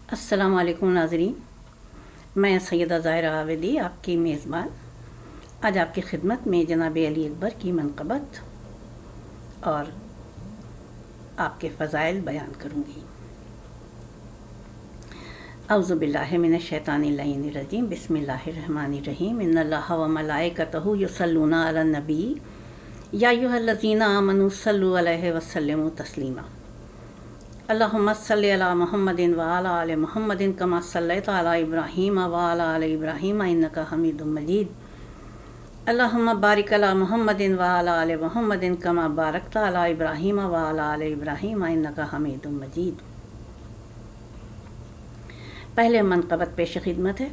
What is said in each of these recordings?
السلام علیکم ناظرین، میں سیدہ ظاہرہ عابدی آپ کی میزبان آج آپ کی خدمت میں جناب علی اکبر کی منقبت اور آپ کے فضائل بیان کروں گی۔ اعوذ باللہ من الشیطان اللعین الرجیم، بسم اللہ الرحمن الرحیم۔ ان اللہ و ملائکتہ یصلون علی النبی یا ایھا الذین آمنوا صلوا علیہ وسلموا تسلیما۔ اللہم صلی علی محمد وعلی آل محمد کما صلیت علی ابراہیم وعلی آل ابراہیم انک حمید مجید۔ اللہم بارک علی محمد وعلی آل محمد کما بارکت علی ابراہیم وعلی آل ابراہیم انک حمید مجید۔ پہلے منقبت پیش خدمت ہے۔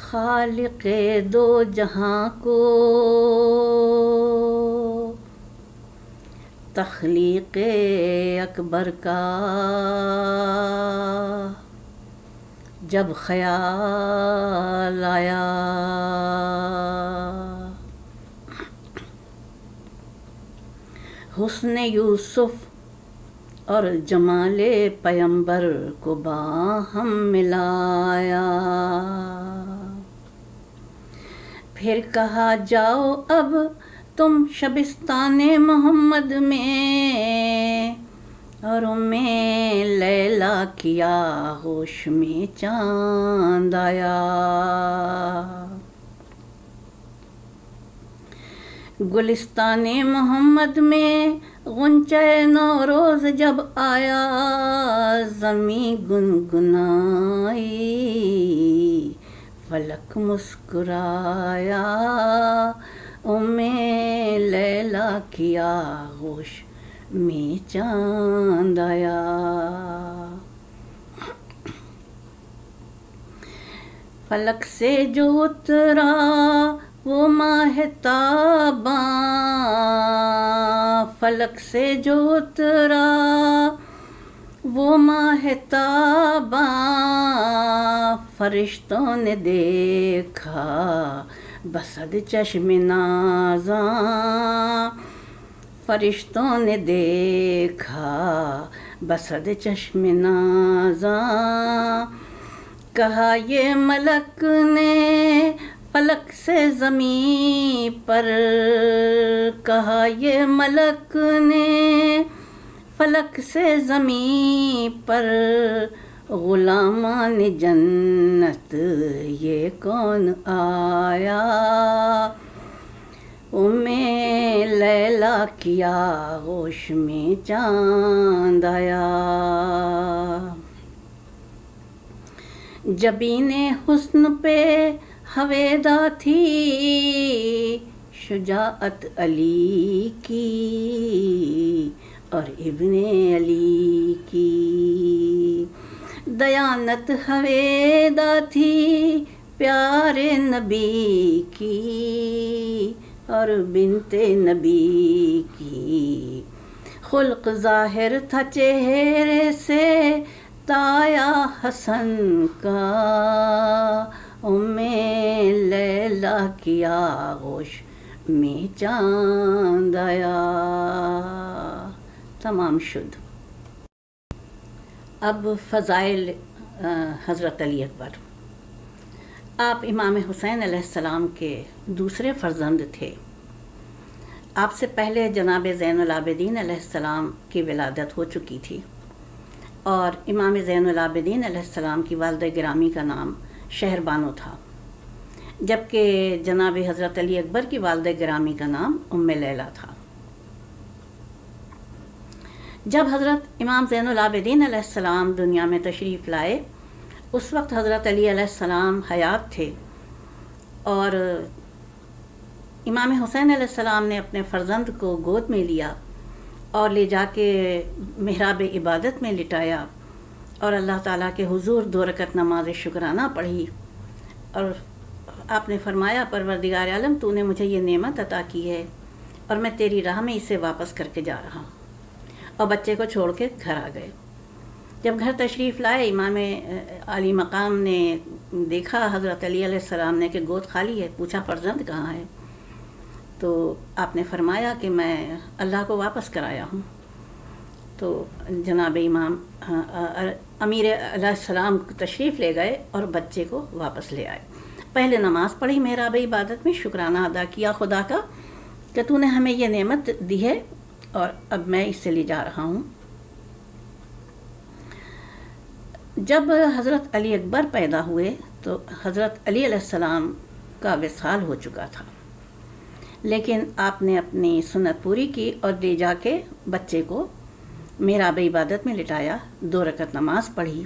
خالق دو جہاں کو تخلیق اکبر کا جب خیال آیا، حسن یوسف اور جمال پیمبر کو باہم ملایا، پھر کہا جاؤ اب تم شبستان محمد میں، اور لیلا کیا ہوش میں چاند آیا۔ گلستان محمد میں غنچہ نوروز جب آیا، زمیں گنگنائی فلک مسکرایا، لیلا کیا ہوش میں چاند آیا۔ فلک سے جو اترا وہ ماہ تاباں، فلک سے جو اترا وہ ماہ تاباں، فرشتوں نے دیکھا بصد چشم نازاں، فرشتوں نے دیکھا بصد چشم نازاں، کہا یہ ملک نے فلک سے زمین پر، کہا یہ ملک نے فلک سے زمین پر، غلامان جنت یہ کون آیا، لیلا کیا ہوش میں چاند آیا۔ جبین حسن پہ ہویدا تھی شجاعت علی کی اور ابن علی کی، دیانت ہویدا تھی پیارے نبی کی اور بنت نبی کی، خلق ظاہر تھا چہرے سے تایا حسن کا، لیلا کیا ہوش میں چاند آیا۔ تمام شد۔ اب فضائل حضرت علی اکبر۔ آپ امام حسین علیہ السلام کے دوسرے فرزند تھے۔ آپ سے پہلے جناب زین العابدین علیہ السلام کی ولادت ہو چکی تھی، اور امام زین العابدین علیہ السلام کی والدہ گرامی کا نام شہر بانو تھا، جبکہ جناب حضرت علی اکبر کی والدہ گرامی کا نام ام لیلا تھا۔ جب حضرت امام زین العابدین علیہ السلام دنیا میں تشریف لائے، اس وقت حضرت علی علیہ السلام حیات تھے، اور امام حسین علیہ السلام نے اپنے فرزند کو گود میں لیا اور لے جا کے محراب عبادت میں لٹایا، اور اللہ تعالیٰ کے حضور 2 رکعت نماز شکرانہ پڑھی، اور آپ نے فرمایا پروردگار عالم تو نے مجھے یہ نعمت عطا کی ہے، اور میں تیری راہ میں اسے واپس کر کے جا رہا ہوں، اور بچے کو چھوڑ کے گھر آ گئے۔ جب گھر تشریف لائے، امام علی مقام نے دیکھا حضرت علی علیہ السلام نے کہ گود خالی ہے، پوچھا فرزند کہاں ہے؟ تو آپ نے فرمایا کہ میں اللہ کو واپس کرایا ہوں، تو جناب امام امیر علیہ السلام تشریف لے گئے اور بچے کو واپس لے آئے. پہلے نماز پڑھی محراب عبادت میں، شکرانہ ادا کیا خدا کا کہ تو نے ہمیں یہ نعمت دی ہے اور اب میں اس سے لے جا رہا ہوں. جب حضرت علی اکبر پیدا ہوئے تو حضرت علی علیہ السلام کا وصال ہو چکا تھا، لیکن آپ نے اپنی سنت پوری کی اور لے جا کے بچے کو محراب عبادت میں لٹایا، 2 رکعت نماز پڑھی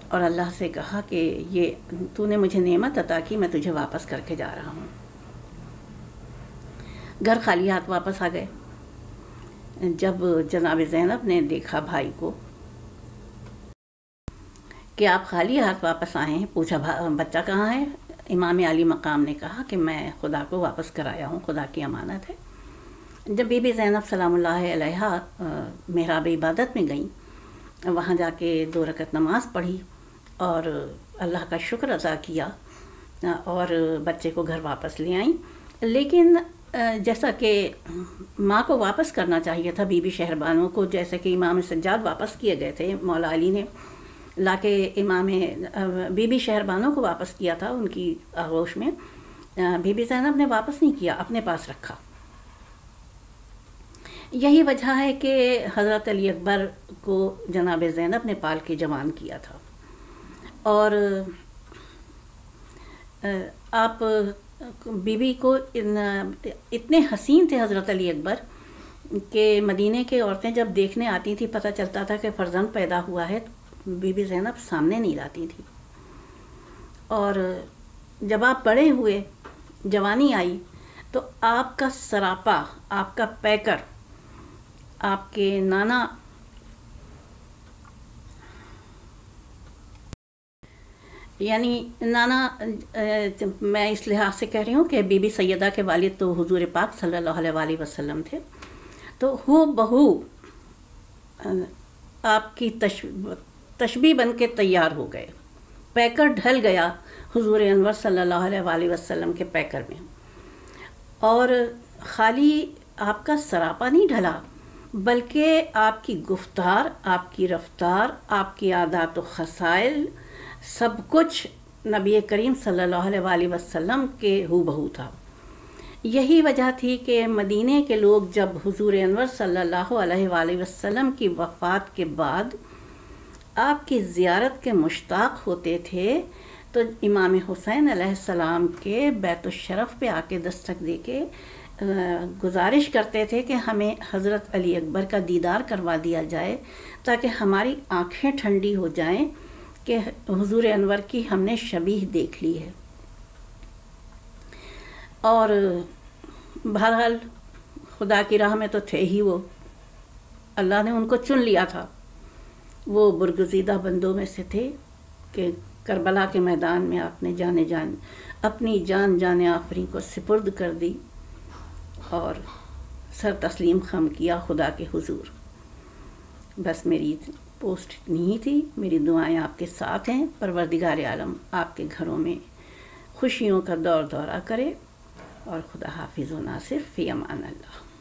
اور اللہ سے کہا کہ یہ تو نے مجھے نعمت عطا کی، میں تجھے واپس کر کے جا رہا ہوں. گھر خالی ہاتھ واپس آ گئے. جب جناب زینب نے دیکھا بھائی کو کہ آپ خالی ہاتھ واپس آئے ہیں، پوچھا بچہ کہاں ہے؟ امام علی مقام نے کہا کہ میں خدا کو واپس کرایا ہوں، خدا کی امانت ہے. جب بی بی زینب سلام اللہ علیہا محراب عبادت میں گئیں، وہاں جا کے 2 رکعت نماز پڑھی اور اللہ کا شکر ادا کیا اور بچے کو گھر واپس لے آئیں. لیکن جیسا کہ ماں کو واپس کرنا چاہیے تھا بی بی شہربانوں کو، جیسے کہ امام سجاد واپس کیے گئے تھے، مولا علی نے لا کے امام بی بی شہربانوں کو واپس کیا تھا ان کی آغوش میں، بی بی زینب نے واپس نہیں کیا، اپنے پاس رکھا. یہی وجہ ہے کہ حضرت علی اکبر کو جناب زینب نے پال کے جوان کیا تھا. اور آپ بی بی کو اتنے حسین تھے حضرت علی اکبر کہ مدینے کے عورتیں جب دیکھنے آتی تھیں، پتہ چلتا تھا کہ فرزند پیدا ہوا ہے، بی بی زینب سامنے نہیں لاتی تھی. اور جب آپ بڑے ہوئے، جوانی آئی، تو آپ کا سراپا، آپ کا پیکر، آپ کے نانا یعنی نانا، میں اس لحاظ سے کہہ رہی ہوں کہ بی بی سیدہ کے والد تو حضور پاک صلی اللہ علیہ وآلہ وسلم تھے، تو ہو بہو آپ کی تشبیہ بن کے تیار ہو گئے، پیکر ڈھل گیا حضور انور صلی اللہ علیہ وآلہ وسلم کے پیکر میں. اور خالی آپ کا سراپا نہیں ڈھلا، بلکہ آپ کی گفتار، آپ کی رفتار، آپ کی عادات و خصائل، سب کچھ نبی کریم صلی اللہ علیہ وآلہ وسلم کے ہو بہو تھا. یہی وجہ تھی کہ مدینے کے لوگ جب حضور انور صلی اللہ علیہ وآلہ وسلم کی وفات کے بعد آپ کی زیارت کے مشتاق ہوتے تھے تو امام حسین علیہ السلام کے بیت الشرف پہ آ کے دستک دے کے گزارش کرتے تھے کہ ہمیں حضرت علی اکبر کا دیدار کروا دیا جائے تاکہ ہماری آنکھیں ٹھنڈی ہو جائیں کہ حضور انور کی ہم نے شبیہ دیکھ لی ہے. اور بہرحال خدا کی راہ میں تو تھے ہی وہ، اللہ نے ان کو چن لیا تھا. وہ برگزیدہ بندوں میں سے تھے کہ کربلا کے میدان میں آپ نے اپنی جان آفریں کو سپرد کر دی اور سر تسلیم خم کیا خدا کے حضور. بس میری پوسٹ اتنی ہی تھی. میری دعائیں آپ کے ساتھ ہیں. پروردگار عالم آپ کے گھروں میں خوشیوں کا دورہ کرے اور خدا حافظ و ناصر، فی امان اللہ.